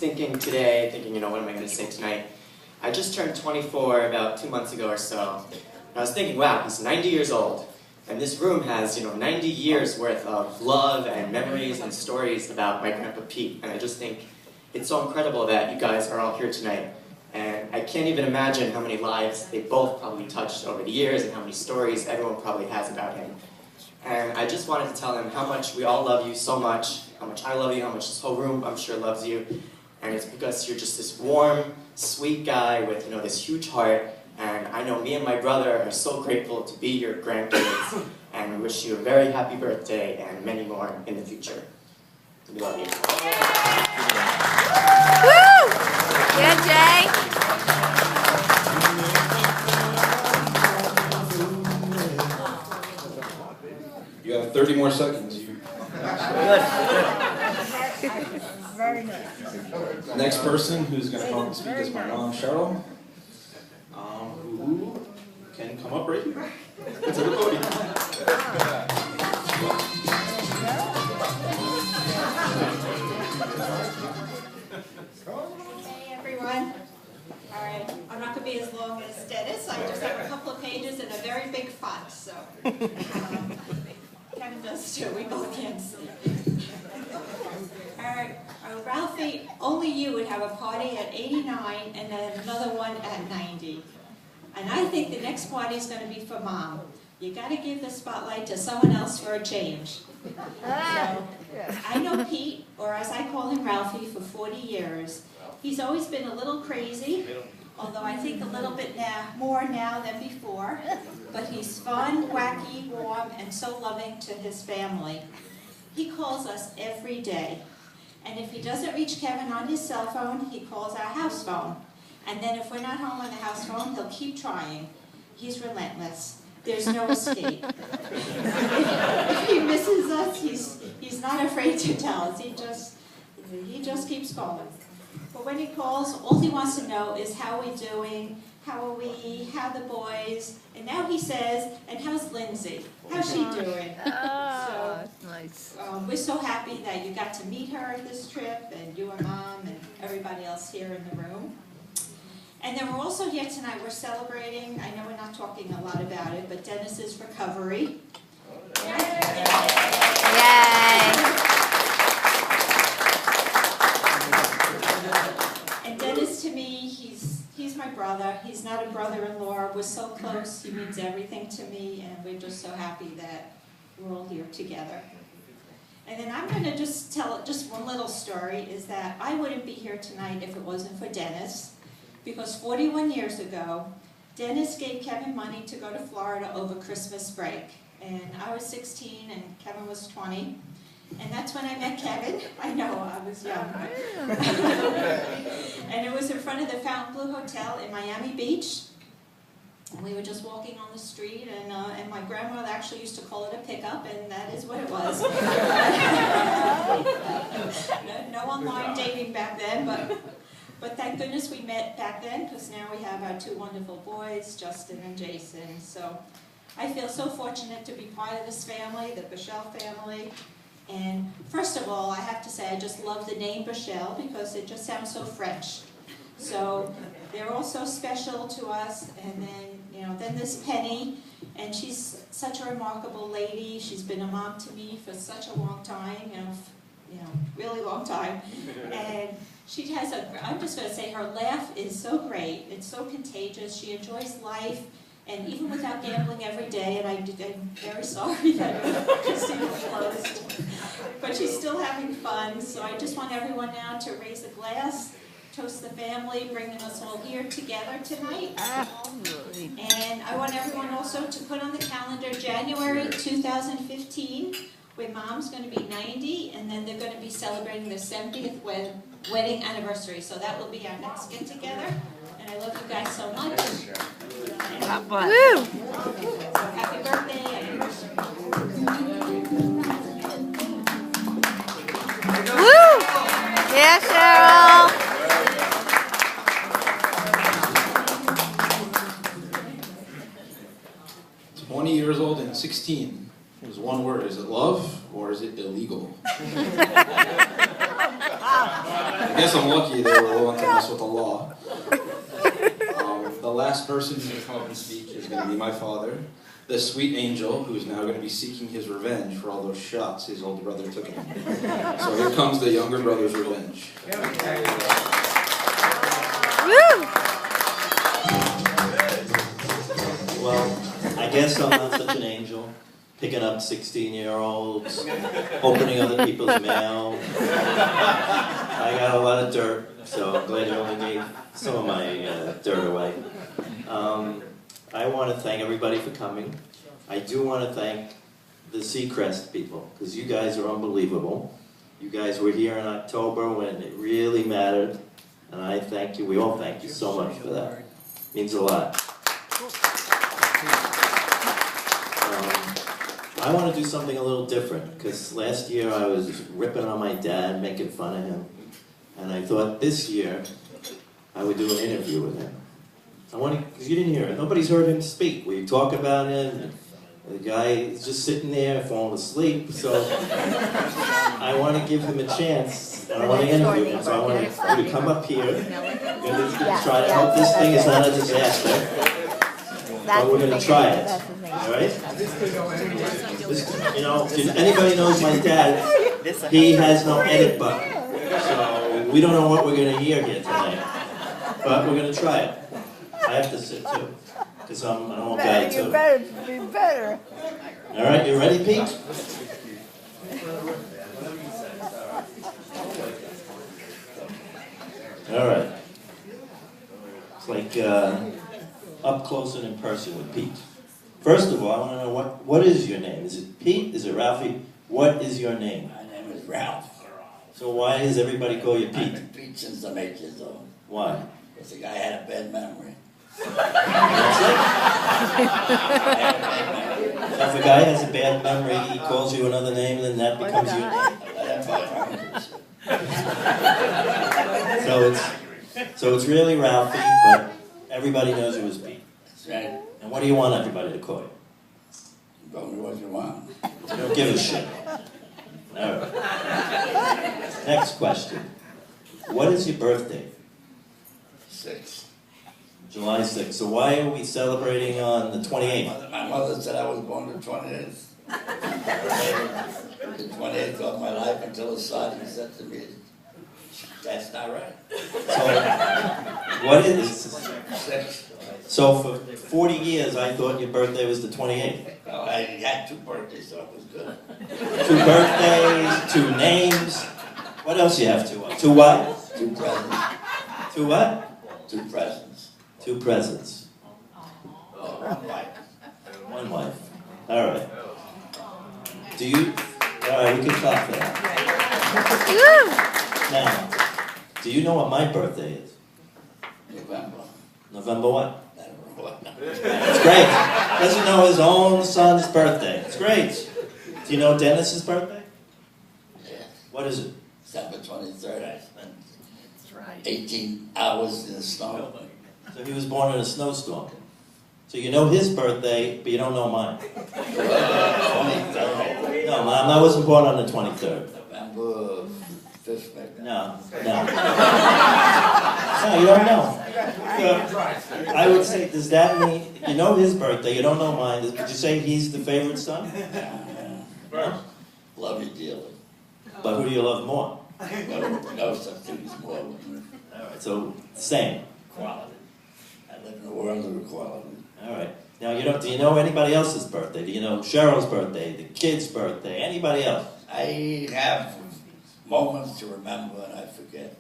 thinking today, what am I going to say tonight? I just turned 24 about 2 months ago or so. And I was thinking, wow, he's 90 years old. And this room has, 90 years worth of love and memories and stories about my Grandpa Pete. And I just think it's so incredible that you guys are all here tonight. And I can't even imagine how many lives they both probably touched over the years and how many stories everyone probably has about him. And I just wanted to tell him how much we all love you so much, how much I love you, how much this whole room, I'm sure, loves you. And it's because you're just this warm, sweet guy with, this huge heart. And I know me and my brother are so grateful to be your grandkids. And we wish you a very happy birthday and many more in the future. We love you. Woo! Yeah, Jay. You have 30 more seconds. Very good. Next person who's going to come up and speak is my mom, Cheryl, who can come up right here to the podium. Hey everyone. All right, I'm not going to be as long as Dennis. I just have a couple of pages and a very big font, so Kevin does too. We both can't see. All right, Ralphie, only you would have a party at 89 and then another one at 90. And I think the next party is going to be for Mom. You got to give the spotlight to someone else for a change. So, I know Pete, or as I call him, Ralphie, for 40 years. He's always been a little crazy, although I think a little bit more now than before. But he's fun, wacky, warm, and so loving to his family. He calls us every day. And if he doesn't reach Kevin on his cell phone, he calls our house phone. And then if we're not home on the house phone, he'll keep trying. He's relentless. There's no escape. If he misses us, he's not afraid to tell us. He just keeps calling. But when he calls, all he wants to know is how we're doing, how are we, how the boys, and now he says, and how's Lindsay? How's she doing? Oh, that's nice. We're so happy that you got to meet her at this trip, and you and Mom and everybody else here in the room. And then we're also here tonight, we're celebrating, I know we're not talking a lot about it, but Dennis's recovery. Yay! And Dennis, to me, he's my brother. He's not a brother-in-law. We're so close. He means everything to me, and we're just so happy that we're all here together. And then I'm going to just tell just one little story, is that I wouldn't be here tonight if it wasn't for Dennis, because 41 years ago, Dennis gave Kevin money to go to Florida over Christmas break. And I was 16 and Kevin was 20. And that's when I met Kevin. I know, I was young. And it was in front of the Fontainebleau Hotel in Miami Beach. And we were just walking on the street, and my grandmother actually used to call it a pickup, and that is what it was. No online dating back then, but thank goodness we met back then, because now we have our two wonderful boys, Justin and Jason. So I feel so fortunate to be part of this family, the Bichelle family. And first of all, I have to say I just love the name Bichelle because it just sounds so French. So they're all so special to us. And then, then there's Penny, and she's such a remarkable lady. She's been a mom to me for such a long time, really long time. And she has I'm just going to say her laugh is so great. It's so contagious. She enjoys life. And even without gambling every day, and I'm very sorry that the casino closed, but she's still having fun. So I just want everyone now to raise a glass, toast the family, bringing us all here together tonight. Absolutely. And I want everyone also to put on the calendar January 2015, when Mom's going to be 90, and then they're going to be celebrating their 70th wedding anniversary. So that will be our next get-together. And I love you guys so much. God bless. Woo! So happy birthday, anniversary. Woo! Yeah, Cheryl. 20 years old and 16. It was one word. Is it love or is it illegal? I guess I'm lucky they were willing to mess with the law. The last person who's going to come up and speak is going to be my father, the sweet angel who is now going to be seeking his revenge for all those shots his older brother took him. So here comes the younger brother's revenge. Woo! Well, I guess I'm not such an angel. Picking up 16-year-olds, opening other people's mail. I got a lot of dirt, so I'm glad you only gave some of my dirt away. I want to thank everybody for coming. I do want to thank the Seacrest people, because you guys are unbelievable. You guys were here in October when it really mattered, and I thank you. We all thank you so much for that. It means a lot. I want to do something a little different, because last year I was ripping on my dad, making fun of him, and I thought this year I would do an interview with him. I want to, because you didn't hear it, nobody's heard him speak. We talk about him, and the guy is just sitting there falling asleep, so I want to give him a chance, and I want to interview him, so I want you to come up here, and try to hope this thing is not a disaster, but we're going to try it, all right? You know, if anybody knows my dad, he has no edit button, so we don't know what we're going to hear here tonight, but we're going to try it. I have to sit too, because I'm an old guy too. You better be better. All right, you ready, Pete? All right. It's like up close and in person with Pete. First of all, I want to know what is your name? Is it Pete? Is it Ralphie? What is your name? My name is Ralph. So why does everybody call you I've Pete? been Pete since I'm 8 years old. Why? Because the guy had a bad memory. That's it? So if a guy has a bad memory, he calls you another name, then that becomes your name. That's my memory. So it's really Ralphie, but everybody knows it was Pete. That's right. And what do you want everybody to call you? Go with what you want. You don't give a shit. All right. Next question. What is your birthday? 6. July 6th. So why are we celebrating on the 28th? My mother said I was born the 28th. The 28th of my life until the sergeant said to me, that's not right. So, what is 6. So for 40 years, I thought your birthday was the 28th. Well, I had 2 birthdays, so it was good. 2 birthdays, 2 names. What else you have? 2 what? 2 what? 2 presents. 2 what? 2 presents. 2 presents. 1 wife. 1 wife. All right. Do you? All right, we can clap for that. Now, do you know what my birthday is? November. November what? I don't know what. It's great. Doesn't know his own son's birthday. It's great. Do you know Dennis's birthday? Yeah. What is it? December 23rd. I spent 18 hours in the snow. So he was born in a snowstorm. So you know his birthday, but you don't know mine. 23rd. No, Mom, I wasn't born on the 23rd. November 5th, maybe. No. No, you don't know. So, I would say, does that mean, you know his birthday, you don't know mine. Would you say he's the favorite son? No? Love you dearly. But who do you love more? No such thing as more. All right, so same. Equality. I live in a world of equality. All right. Now, do you know anybody else's birthday? Do you know Cheryl's birthday, the kid's birthday, anybody else? I have moments to remember and I forget.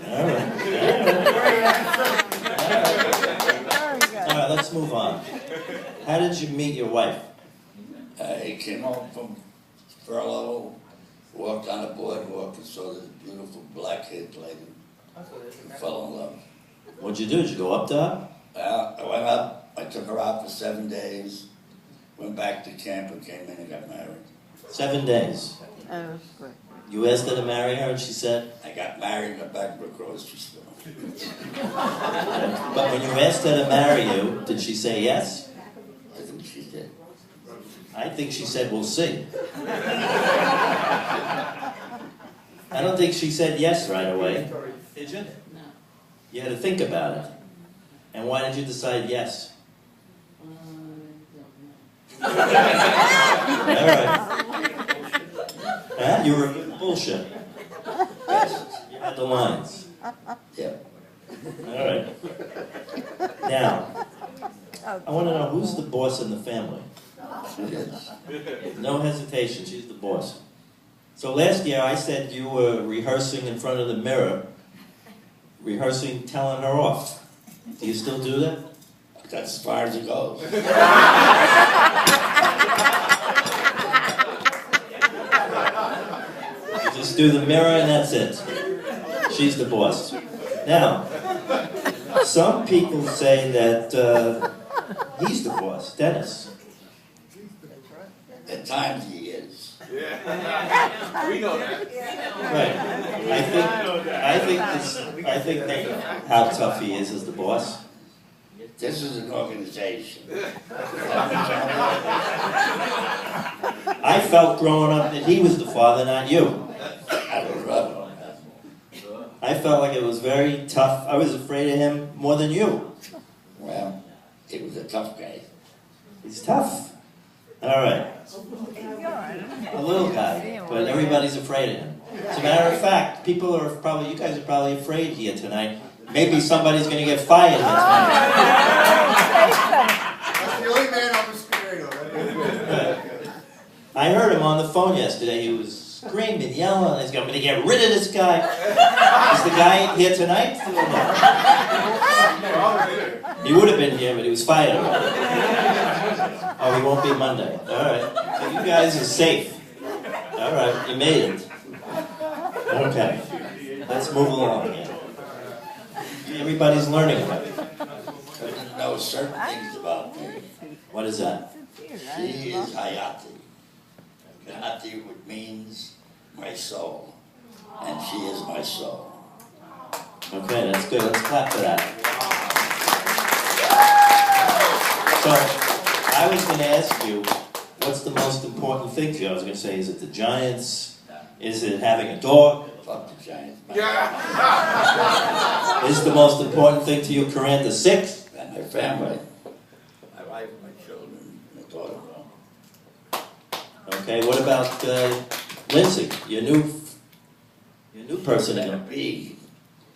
All right. All right, let's move on. How did you meet your wife? I came home from furlough, walked on the boardwalk and saw this beautiful black-haired lady and fell in love. What'd you do? Did you go up to her? Well, I went up, I took her out for 7 days, went back to camp and came in and got married. 7 days. Oh, good. You asked her to marry her, and she said? I got married in the back of a grocery store. But when you asked her to marry you, did she say yes? I think she did. I think she said, we'll see. I don't think she said yes right away. Did you? No. You had to think about it. And why did you decide yes? All right. Huh? You were bullshit. Yes. You had the lines. Yeah. All right. Now, I want to know who's the boss in the family. Yes. No hesitation, she's the boss. So last year I said you were rehearsing in front of the mirror, rehearsing telling her off. Do you still do that? That's as far as it goes. You just do the mirror and that's it. She's the boss. Now, some people say that he's the boss, Dennis. At times he is. We know that. Right. I think that how tough he is as the boss. This is an organization. I felt growing up that he was the father, not you. I would rather. I felt like it was very tough. I was afraid of him more than you. Well, it was a tough guy. He's tough. All right. A little guy, but everybody's afraid of him. As a matter of fact, you guys are probably afraid here tonight. Maybe somebody's going to get fired here tonight. That's the only man I'm scared of. I heard him on the phone yesterday. He was screaming, yelling. He's going to get rid of this guy. Is the guy here tonight? He would have been here, but he was fired. Oh, he won't be Monday. All right. So you guys are safe. All right, you made it. Okay. Let's move along here. Everybody's learning about it. Doesn't know certain things about me. What is that? She is Hayati. Hayati means my soul. And she is my soul. Okay, that's good. Let's clap for that. So, I was going to ask you, what's the most important thing to you? I was going to say, is it the Giants? Is it having a dog? Fuck the Giants. Is the most important thing to you Corinth 6? And my family. My wife, my children, my daughter. Okay, what about Lindsay, your new person Gotta again? be.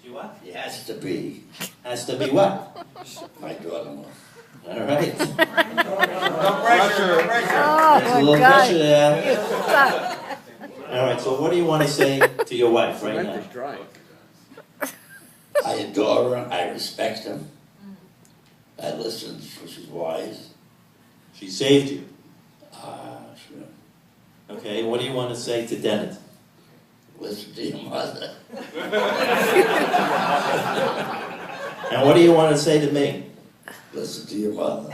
You what? He has to be. Has to be what? My daughter-in-law. All right. No pressure, no pressure. There's a Oh, little my God. pressure there. All right, so what do you want to say to your wife right now? I adore her. I respect her. I listen because she's wise. She saved you. Sure. Okay, what do you want to say to Dennis? Listen to your mother. And what do you want to say to me? Listen to your mother.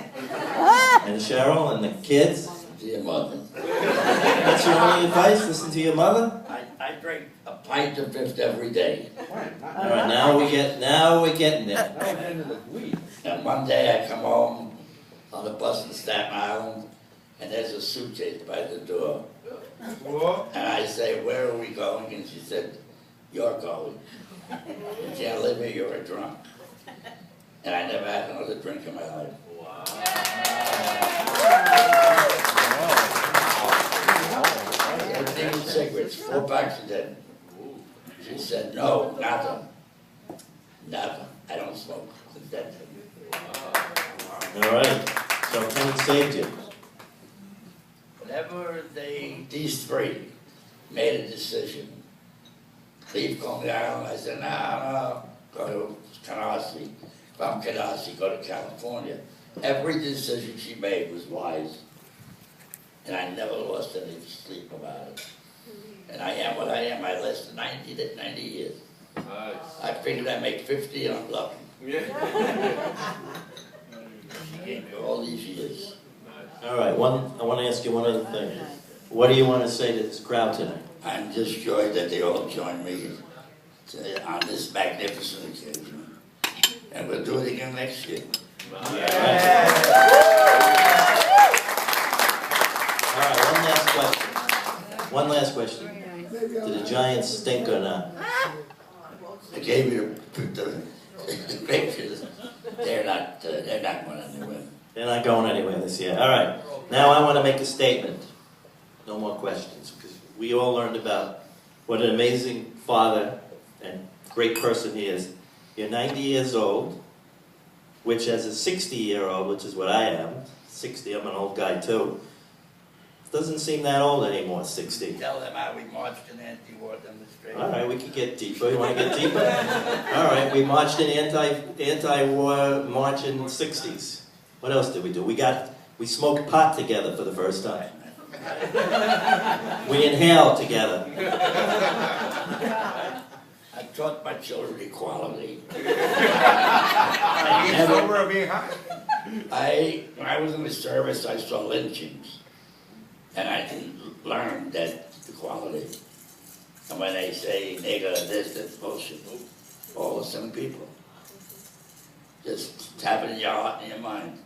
And Cheryl and the kids? Listen to your mother. That's your only advice? Listen to your mother? I drink a pint of Fifth every day. All right, now we're getting there. And one day I come home on the bus in Staten Island, and there's a suitcase by the door. And I say, where are we going? And she said, you're going. You can't live here, you're a drunk. And I never had another drink in my life. Everything was cigarettes, 4 packs a day. She said, no, nada. Nada. I don't smoke. Since that day. All right, so Kenny saved you. Whenever these three made a decision, leave Coney Island, I said, no, go to Canarsie. From Canarsie, go to California. Every decision she made was wise. And I never lost any sleep about it. And I am what I am. I lasted 90 years. Nice. I figured I'd make 50 and I'm lucky. Yeah. She gave me all these years. All right, I want to ask you one other thing. What do you want to say to this crowd tonight? I'm just joyed that they all joined me on this magnificent occasion. And we'll do it again next year. All right, one last question. Do the Giants stink or not? I gave you the pictures. They're not going anywhere. They're not going anywhere this year. All right. Now I want to make a statement. No more questions, because we all learned about what an amazing father and great person he is. You're 90 years old, which as a 60-year-old, which is what I am, 60, I'm an old guy too, doesn't seem that old anymore, 60. Tell them how we marched in anti-war demonstration. All right, we can get deeper. You want to get deeper? All right, we marched in anti-war march in the 60s. What else did we do? We smoked pot together for the first time. We inhaled together. I taught my children equality. Being sober or being high? When I was in the service, I saw lynchings. And I learned that equality. And when they say nigger, this, that's bullshit. All the same people. Just tap it in your heart and your mind.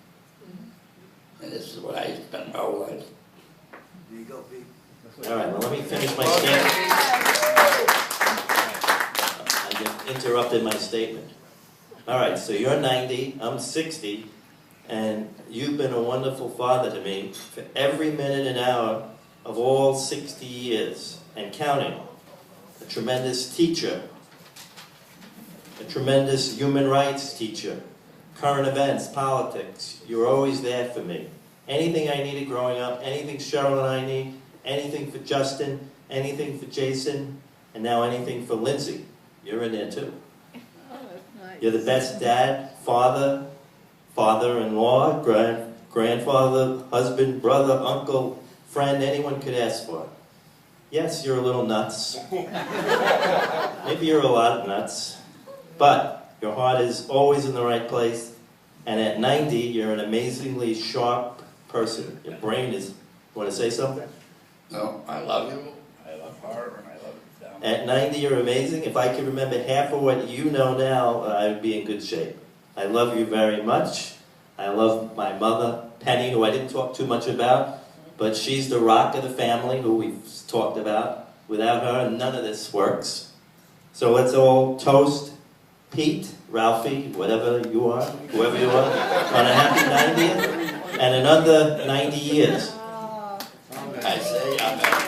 And this is what I spent my whole life. There you go, Pete. All right, well, let me finish my statement. I just interrupted my statement. All right, so you're 90, I'm 60, and you've been a wonderful father to me for every minute and hour of all 60 years, and counting. A tremendous teacher, a tremendous human rights teacher, current events, politics. You're always there for me. Anything I needed growing up, anything Cheryl and I need, anything for Justin, anything for Jason, and now anything for Lindsay. You're in there too. Oh, that's nice. You're the best dad, father, father-in-law, grandfather, husband, brother, uncle, friend anyone could ask for. Yes, you're a little nuts. Maybe you're a lot of nuts. But your heart is always in the right place. And at 90, you're an amazingly sharp person. Your brain is... You want to say something? No, I love you. I love her and I love them. At 90, you're amazing. If I could remember half of what you know now, I would be in good shape. I love you very much. I love my mother, Penny, who I didn't talk too much about, but she's the rock of the family, who we've talked about. Without her, none of this works. So let's all toast Pete, Ralphie, whatever you are, whoever you are, on a happy 90th and another 90 years. I say, amen.